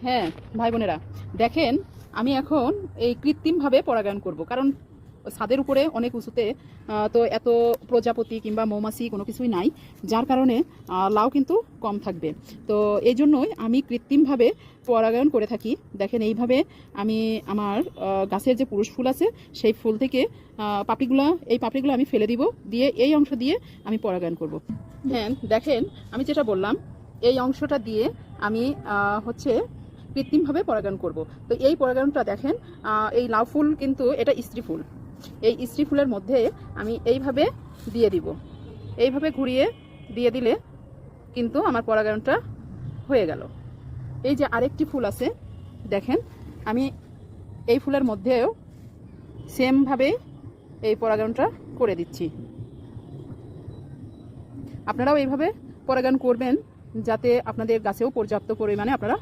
হ্যাঁ ভাই বোনেরা, দেখেন আমি এখন এই কৃত্রিমভাবে পরাগায়ন করব, কারণ ছাদের উপরে অনেক উঁচুতে তো এত প্রজাপতি কিংবা মৌমাছি কোনো কিছুই নাই, যার কারণে লাউ কিন্তু কম থাকবে। তো এই জন্যই আমি কৃত্রিমভাবে পরাগায়ন করে থাকি। দেখেন এইভাবে আমি আমার গাছের যে পুরুষ ফুল আছে সেই ফুল থেকে পাপড়িগুলো আমি ফেলে দিব, দিয়ে এই অংশ দিয়ে আমি পরাগায়ন করব। হ্যাঁ দেখেন, আমি যেটা বললাম এই অংশটা দিয়ে আমি হচ্ছে কৃত্রিমভাবে পরাগায়ন করব। তো এই পরাগায়নটা দেখেন, এই লাউ ফুল কিন্তু এটা স্ত্রী ফুল। এই স্ত্রী ফুলের মধ্যে আমি এইভাবে দিয়ে দিব, এইভাবে ঘুরিয়ে দিয়ে দিলে কিন্তু আমার পরাগায়নটা হয়ে গেল। এই যে আরেকটি ফুল আছে দেখেন, আমি এই ফুলের মধ্যেও সেমভাবে এই পরাগায়নটা করে দিচ্ছি। আপনারাও এইভাবে পরাগায়ন করবেন যাতে আপনাদের গাছেও পর্যাপ্ত পরিমাণে আপনারা